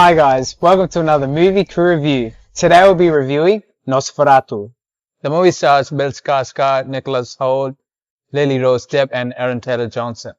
Hi guys, welcome to another movie crew review. Today we'll be reviewing Nosferatu. The movie stars Bill Skarsgard, Nicholas Hoult, Lily Rose Depp and Aaron Taylor-Johnson.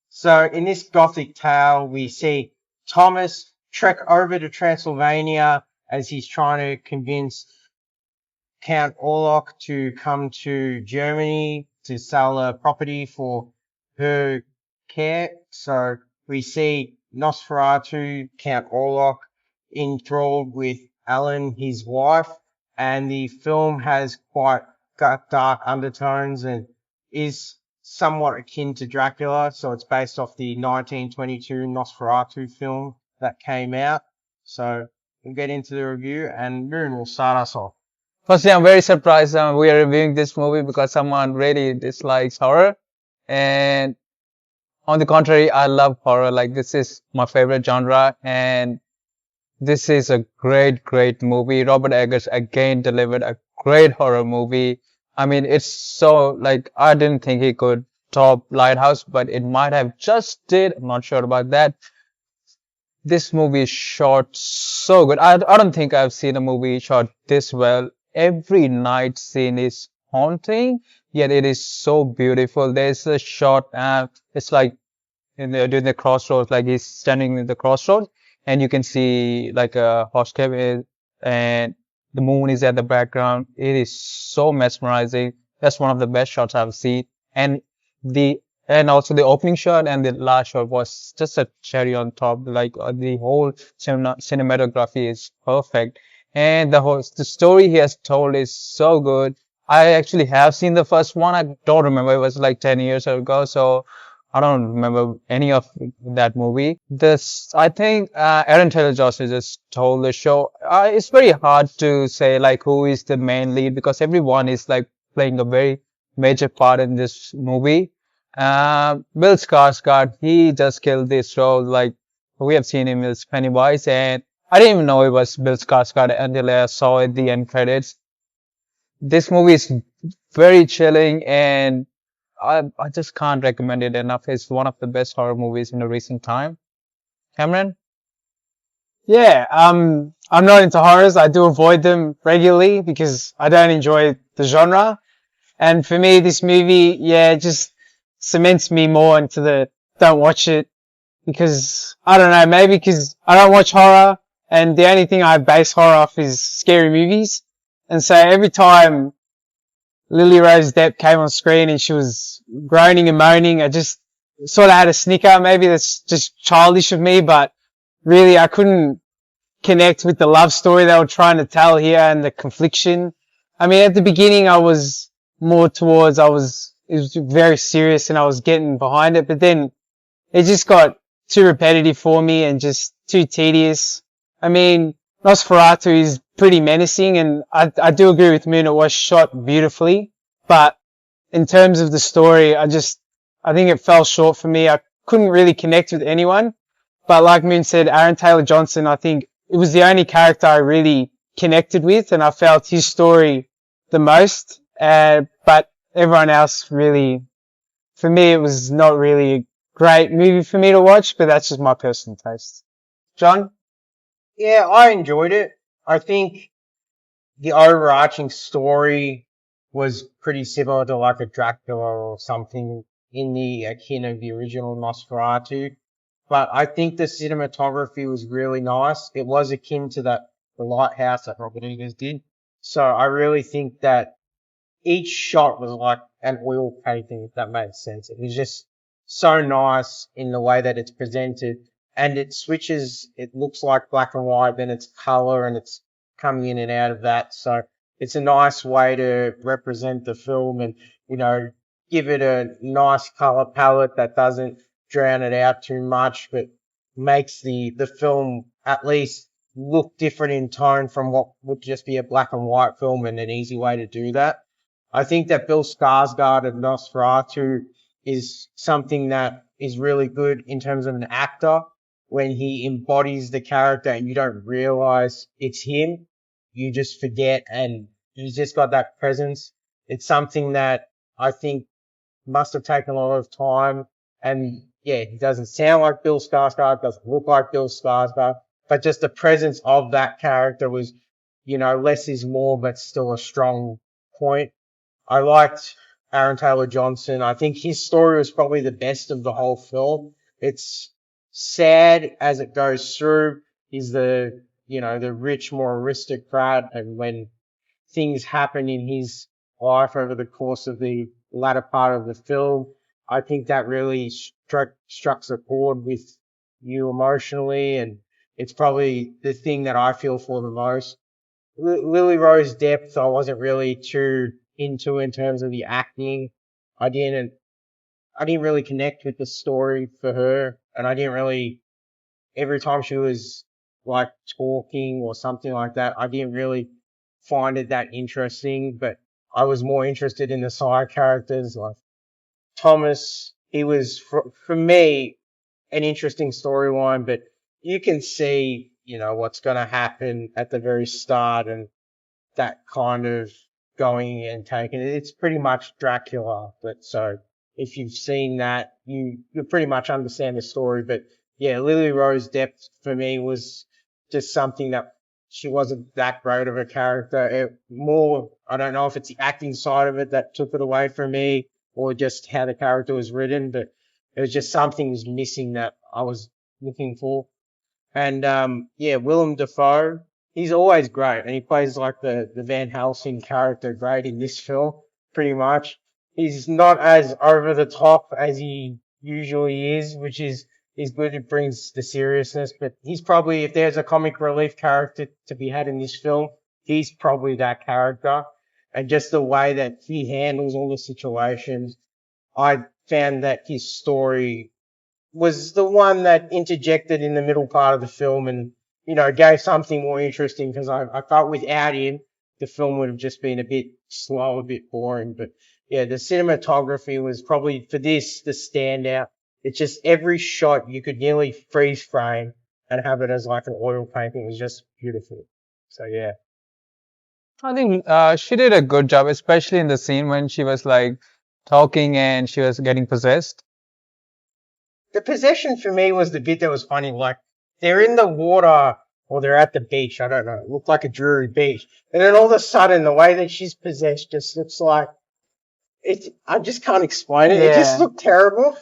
So in this Gothic tale, we see Thomas trek over to Transylvania as he's trying to convince Count Orlok to come to Germany to sell a property for her care. So we see Nosferatu, Count Orlok, enthralled with Ellen, his wife, and the film has quite dark undertones and is somewhat akin to Dracula. So it's based off the 1922 Nosferatu film that came out. So we'll get into the review and Moon will start us off. Firstly, I'm very surprised we are reviewing this movie because someone really dislikes horror. And on the contrary, I love horror. Like, this is my favorite genre. And this is a great movie. Robert Eggers again delivered a great horror movie. I mean, it's so, like, I didn't think he could top Lighthouse, but it might have just did. I'm not sure about that. This movie is shot so good. I don't think I've seen a movie shot this well. Every night scene is haunting, yet it is so beautiful. There's a shot, it's like during the crossroads, like he's standing in the crossroads, and you can see like a horse cave, and the moon is at the background. It is so mesmerizing. That's one of the best shots I've seen. And also the opening shot and the last shot was just a cherry on top. Like the whole cinematography is perfect. And the story he has told is so good. I actually have seen the first one. I don't remember. It was like 10 years ago. So I don't remember any of that movie. I think, Aaron Taylor-Johnson just told the show. It's very hard to say like who is the main lead because everyone is like playing a very major part in this movie. Bill Skarsgard, he just killed this role. Like, we have seen him as Pennywise, and I didn't even know it was Bill Skarsgard until I saw it, the end credits. This movie is very chilling, and I just can't recommend it enough. It's one of the best horror movies in the recent time. Cameron? Yeah, I'm not into horrors. I do avoid them regularly because I don't enjoy the genre. And for me, this movie, just cements me more into the don't watch it because I don't know, maybe because I don't watch horror and the only thing I base horror off is scary movies. And so every time Lily Rose Depp came on screen and she was groaning and moaning, I just sort of had a snicker. Maybe that's just childish of me, but really I couldn't connect with the love story they were trying to tell here and the confliction. I mean, at the beginning I was more towards, it was very serious and I was getting behind it, but then it just got too repetitive for me and just too tedious. I mean, Nosferatu is pretty menacing and I do agree with Moon, it was shot beautifully, but in terms of the story, I think it fell short for me. I couldn't really connect with anyone, but like Moon said, Aaron Taylor-Johnson, I think it was the only character I really connected with and I felt his story the most, but everyone else really, for me, it was not really a great movie for me to watch, but that's just my personal taste. John? Yeah, I enjoyed it. I think the overarching story was pretty similar to like a Dracula or something in the akin of the original Nosferatu. But I think the cinematography was really nice. It was akin to the Lighthouse that Robert Eggers did. So I really think that each shot was like an oil painting, if that makes sense. It was just so nice in the way that it's presented. And it switches, it looks like black and white, then it's color and it's coming in and out of that. So it's a nice way to represent the film and, give it a nice color palette that doesn't drown it out too much, but makes the film at least look different in tone from what would just be a black and white film, and an easy way to do that. I think that Bill Skarsgard of Nosferatu is something that is really good in terms of an actor. When he embodies the character and you don't realize it's him, you just forget, and he's just got that presence. It's something that I think must have taken a lot of time. And yeah, he doesn't sound like Bill Skarsgård, doesn't look like Bill Skarsgård, but just the presence of that character was, less is more, but still a strong point. I liked Aaron Taylor Johnson. I think his story was probably the best of the whole film. It's sad as it goes through. He's the rich, more aristocrat, and when things happen in his life over the course of the latter part of the film, I think that really struck a chord with you emotionally, and it's probably the thing that I feel for the most. Lily Rose Depp, I wasn't really too into in terms of the acting. I didn't really connect with the story for her, and I didn't really, every time she was like talking or something like that, I didn't really find it that interesting, but I was more interested in the side characters like Thomas. He was, for me, an interesting storyline, but you can see, what's going to happen at the very start, and that kind of going and taking it. It's pretty much Dracula, but so if you've seen that, you pretty much understand the story. But yeah, Lily Rose Depp for me was just something that she wasn't that great of a character. I don't know if it's the acting side of it that took it away from me, or just how the character was written, but it was just something was missing that I was looking for. And Willem Dafoe, he's always great, and he plays like the Van Helsing character great in this film, pretty much. He's not as over the top as he usually is, which is good. It brings the seriousness, but he's probably, if there's a comic relief character to be had in this film, he's probably that character. And just the way that he handles all the situations, I found that his story was the one that interjected in the middle part of the film and, gave something more interesting, because I felt without him, the film would have just been a bit slow, a bit boring. But yeah, the cinematography was probably, for this, the standout. It's just every shot you could nearly freeze frame and have it as like an oil painting. It was just beautiful. So yeah. I think she did a good job, especially in the scene when she was like talking and she was getting possessed. The possession for me was the bit that was funny. Like, they're in the water or they're at the beach. I don't know. It looked like a dreary beach. And then all of a sudden, the way that she's possessed just looks like, I just can't explain it. Yeah. It just looked terrible.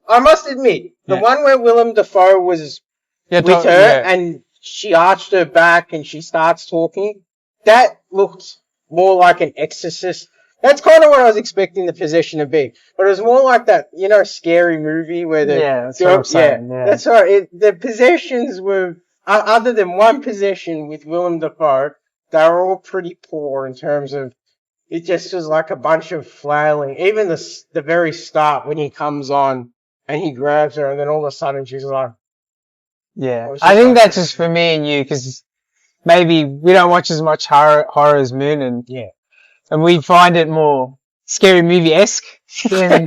I must admit, the one where Willem Dafoe was with her and she arched her back and she starts talking, that looked more like an exorcist. That's kind of what I was expecting the possession to be. But it was more like that, Scary Movie where that's what I'm saying. Yeah. That's right. The possessions were, other than one possession with Willem Dafoe, they were all pretty poor in terms of, it just was like a bunch of flailing. Even the very start when he comes on and he grabs her and then all of a sudden she's like... Yeah, I think that's just for me and you, because maybe we don't watch as much horror as Moon, and we find it more Scary Movie-esque than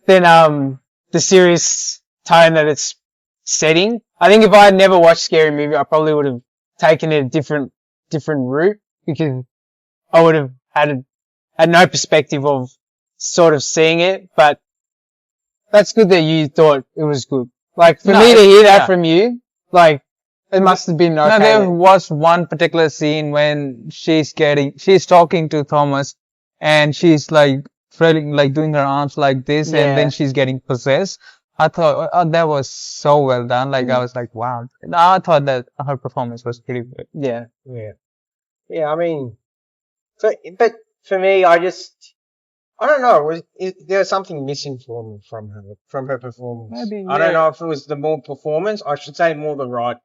the serious tone that it's setting. I think if I had never watched Scary Movie, I probably would have taken it a different route, because I would have had no perspective of sort of seeing it. But that's good that you thought it was good. Like, for me to hear that from you, like, it must have been okay. No, there was one particular scene when she's talking to Thomas and she's like doing her arms like this, and then she's getting possessed. I thought, that was so well done. Like, I was like, wow. I thought that her performance was pretty good. Yeah. Yeah, I mean, but for me, I don't know. There was something missing for me from her performance. Maybe, I don't know if it was the more performance. I should say more the right,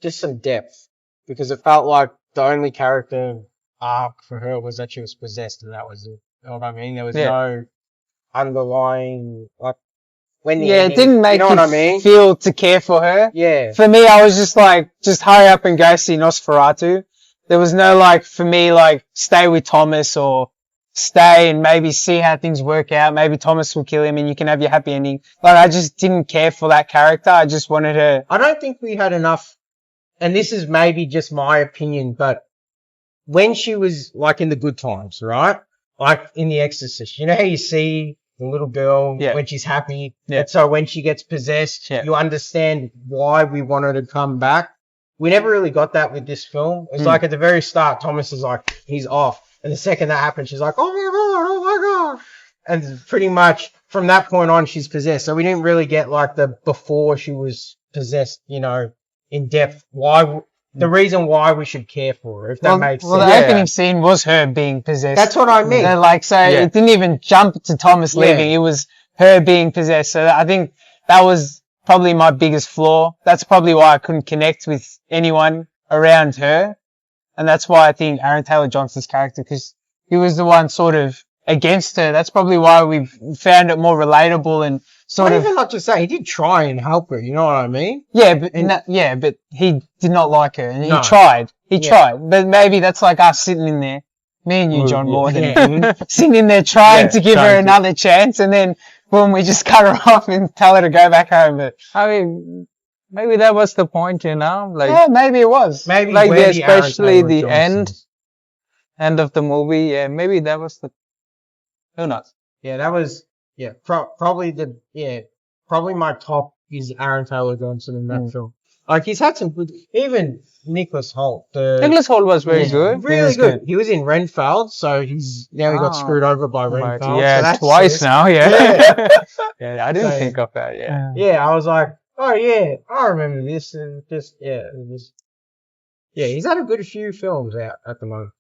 just some depth, because it felt like the only character arc for her was that she was possessed, and that was it. You know what I mean? There was no underlying, like, when the ending, it didn't make you feel to care for her. Yeah. For me, I was just like, just hurry up and go see Nosferatu. There was no, like, for me, like, stay with Thomas or stay and maybe see how things work out. Maybe Thomas will kill him and you can have your happy ending. Like, I just didn't care for that character. I just wanted her. I don't think we had enough, and this is maybe just my opinion, but when she was, like, in the good times, right? Like, in The Exorcist, you know how you see the little girl when she's happy? And so when she gets possessed, you understand why we want her to come back. we never really got that with this film. It's like at the very start, Thomas is like, he's off. And the second that happens, she's like, oh my God. And pretty much from that point on, she's possessed. So we didn't really get like the before she was possessed, you know, in depth. The reason why we should care for her, if that makes sense. Well, the opening scene was her being possessed. That's what I mean. It didn't even jump to Thomas leaving. It was her being possessed. So I think that was probably my biggest flaw. That's probably why I couldn't connect with anyone around her. And that's why I think Aaron Taylor-Johnson's character, because he was the one sort of against her. That's probably why we found it more relatable and sort of. Even not just that, he did try and help her. You know what I mean? Yeah, but he did not like her, and he tried. He tried, but maybe that's like us sitting in there, me and you, John Morton, sitting in there trying to give her another chance, and then boom, we just cut her off and tell her to go back home. But I mean, maybe that was the point, you know? Like, yeah, maybe it was. Maybe like especially the end of the movie. Yeah, maybe that was the. Who knows? Yeah, that was probably my top is Aaron Taylor-Johnson in that film. Like he's had some good, even Nicholas Hoult. Nicholas Hoult was very good. Really good. He was in Renfield, so he got screwed over by Renfield. Yeah, so twice now. Yeah. Yeah, I didn't think of that. Yeah. Yeah, I was like, oh yeah, I remember this, and just he's had a good few films out at the moment.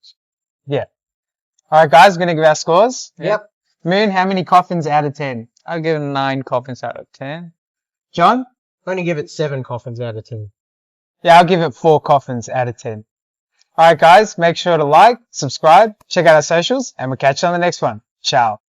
Yeah. All right, guys, gonna give our scores. Yep. Moon, how many coffins out of 10? I'll give it 9 coffins out of 10. John? I'm gonna give it 7 coffins out of 10. Yeah, I'll give it 4 coffins out of 10. All right, guys, make sure to like, subscribe, check out our socials, and we'll catch you on the next one. Ciao.